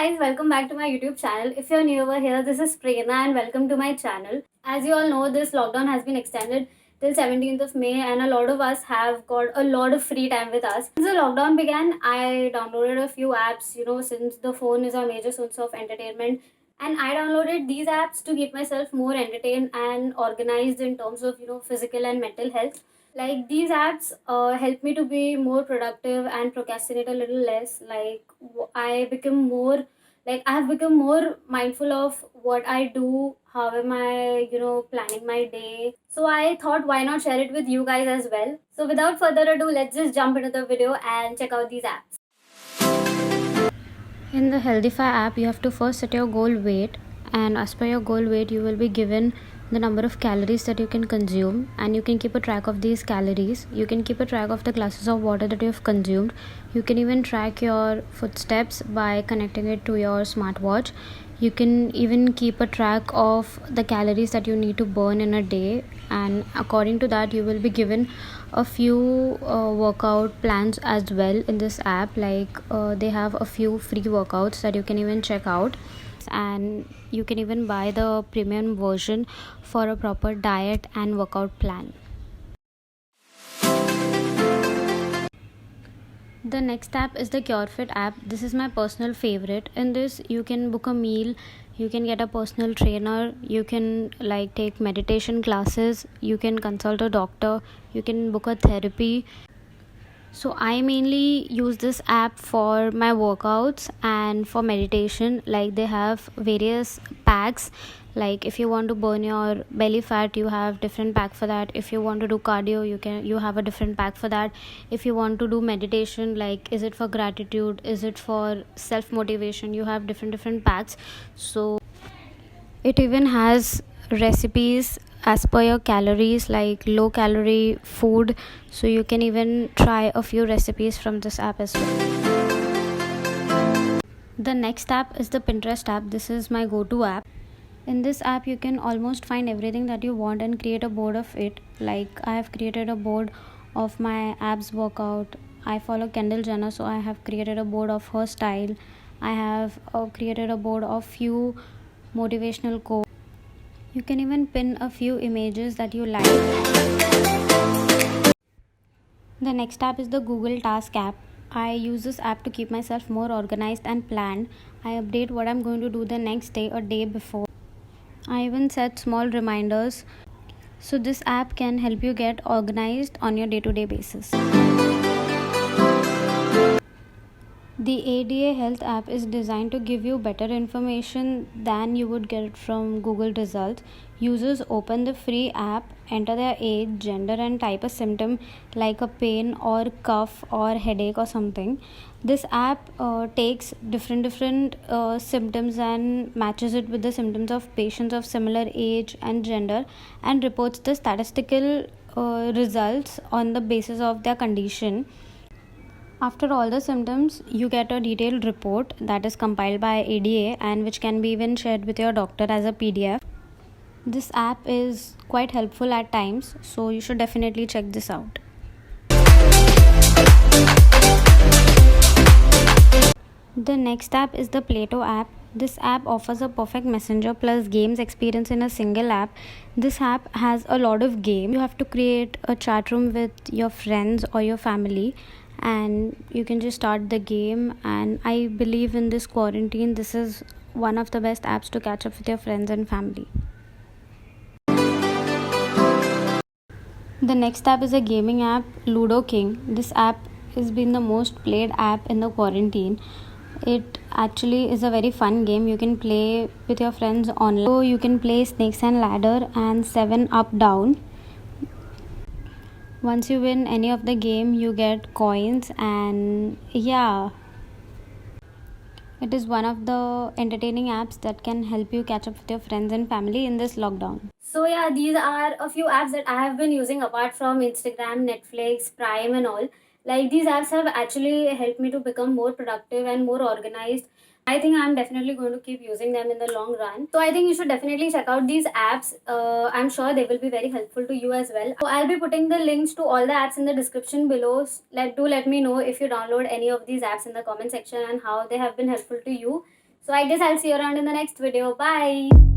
guys, welcome back to my YouTube channel. If you're new over here, this is Prerna and welcome to my channel. As you all know, this lockdown has been extended till 17th of May and a lot of us have got a lot of free time with us. Since the lockdown began, I downloaded a few apps, since the phone is our major source of entertainment. And I downloaded these apps to keep myself more entertained and organized in terms of, physical and mental health. Like these apps help me to be more productive and procrastinate a little less. I become more I have become more mindful of what I do, how am I, planning my day. So I thought why not share it with you guys as well. So without further ado, let's just jump into the video and check out these apps. In the Healthify app, you have to first set your goal weight, and as per your goal weight, you will be given the number of calories that you can consume, and you can keep a track of these calories. You can keep a track of the glasses of water that you have consumed. You can even track your footsteps by connecting it to your smartwatch. You can even keep a track of the calories that you need to burn in a day, and according to that you will be given a few workout plans as well in this app. They have a few free workouts that you can even check out, and you can even buy the premium version for a proper diet and workout plan. The next app is the CureFit app. This is my personal favorite. In this, you can book a meal, you can get a personal trainer, you can take meditation classes, you can consult a doctor, you can book a therapy. So I mainly use this app for my workouts and for meditation. Like they have various packs. Like if you want to burn your belly fat, you have different pack for that. If you want to do cardio, you have a different pack for that. If you want to do meditation, like is it for gratitude, is it for self motivation, you have different packs. So it even has recipes as per your calories, like low calorie food, so you can even try a few recipes from this app as well. The next app is the Pinterest app. This is my go-to app. In this app you can almost find everything that you want and create a board of it. Like I have created a board of my abs workout. I follow Kendall Jenner, so I have created a board of her style. I have created a board of few motivational quotes. You can even pin a few images that you like. The next app is the Google Task app. I use this app to keep myself more organized and planned. I update what I'm going to do the next day or day before. I even set small reminders. So this app can help you get organized on your day-to-day basis. The ADA Health app is designed to give you better information than you would get from Google results. Users open the free app, enter their age, gender, and type a symptom like a pain or cough or headache or something. This app takes different symptoms and matches it with the symptoms of patients of similar age and gender, and reports the statistical results on the basis of their condition. After all the symptoms, you get a detailed report that is compiled by ADA and which can be even shared with your doctor as a PDF. This app is quite helpful at times, so you should definitely check this out. The next app is the Plato app. This app offers a perfect messenger plus games experience in a single app. This app has a lot of games. You have to create a chat room with your friends or your family, and you can just start the game. And I believe in this quarantine, this is one of the best apps to catch up with your friends and family. The next app is a gaming app, Ludo King. This app has been the most played app in the quarantine. It actually is a very fun game. You can play with your friends online. So you can play Snakes and Ladder and 7 Up Down. Once you win any of the game, you get coins, and yeah, it is one of the entertaining apps that can help you catch up with your friends and family in this lockdown. So yeah, these are a few apps that I have been using apart from Instagram, Netflix, Prime and all. Like these apps have actually helped me to become more productive and more organized. I think I'm definitely going to keep using them in the long run. So I think you should definitely check out these apps. I'm sure they will be very helpful to you as well. So I'll be putting the links to all the apps in the description below. Let me know if you download any of these apps in the comment section and how they have been helpful to you. So I guess I'll see you around in the next video. Bye.